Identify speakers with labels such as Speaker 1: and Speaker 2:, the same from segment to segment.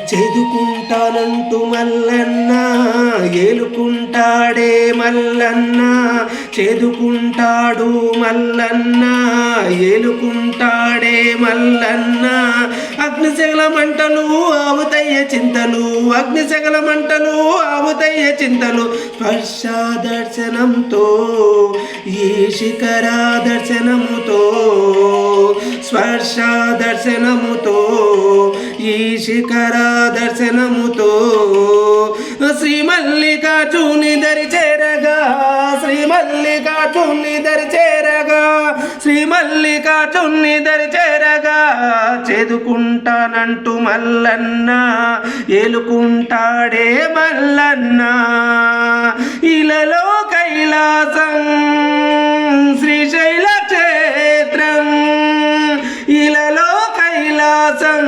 Speaker 1: చేదుకుంటానంటూ మల్లన్న ఏలుకుంటాడే మల్లన్న, చేదుకుంటాడు మల్లన్న ఏలుకుంటాడే మల్లన్న. అగ్నిశగల మంటలు ఆవుతయ్య చింతలు, అగ్నిశగల మంటలు ఆవుతయ్య చింతలు. స్పర్శ దర్శనంతో ఈ శిఖర దర్శనముతో, స్పర్శ దర్శనముతో ఈ శిఖర దర్శనముతో శ్రీ మల్లికార్జుని దరి చేరగా, శ్రీ మల్లికార్జుని దరి చేరగా, శ్రీ మల్లికార్జుని దరి చేరగా. చేదుకుంటానంటూ మల్లన్న ఏలుకుంటాడే మల్లన్న. ఇలలో కైలాసం శ్రీశైల క్షేత్రం, ఇలలో కైలాసం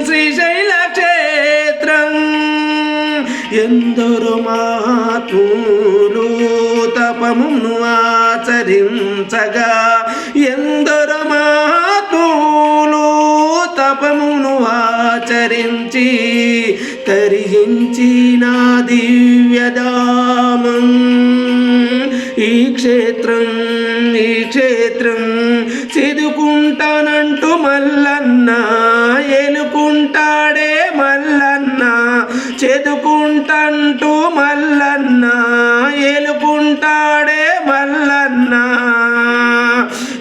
Speaker 1: శ్రీశైల క్షేత్రం. ఎందరో మహాత్ములు తపమును ఆచరించగా, ఎందరో మహాత్ములు తపమును ఆచరించి తరించిన దివ్యధామం ఈ క్షేత్రం, ఈ క్షేత్రం. చేదుకుంటానంటూ మల్లన్న ఏలుకుంటాడే మల్లన్న, చేదుకుంటంటూ మల్లన్న ఏలుకుంటాడే మల్లన్న.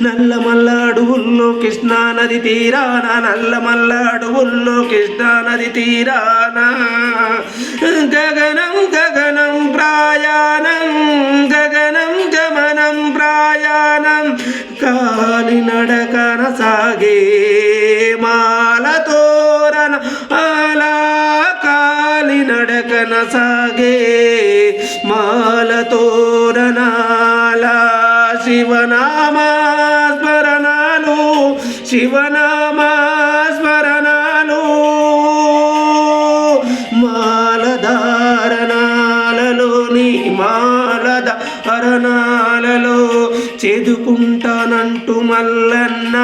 Speaker 1: నల్లమల్ల అడవుల్లో కృష్ణా నది తీరాన, నల్లమల్ల అడవుల్లో కృష్ణా నది తీరాన. గగనం గగనం ప్రయాణం, గగనం గమనం ప్రయాణం. కాలినడకన సాగే మాలతోరణ అలా, కాలినడకన సాగే మాలతోరణాల. శివనామా స్మరణాలు, శివనామా స్మరణాలు. మాలధారణాలలోని మాలధారణాలలో చేదుకుంటానంటూ మల్లన్న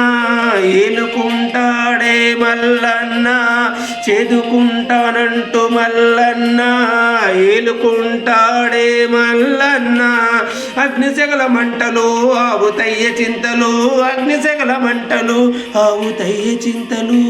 Speaker 1: ఏలుకుంటాడే మల్లన్న, చేదుకుంటానంటూ మల్లన్న ఏలుకుంటాడే మల్లన్న. అగ్నిశగల మంటలు ఆవుతయ్య చింతలు, అగ్నిశగల మంటలు ఆవుతయ్య చింతలు.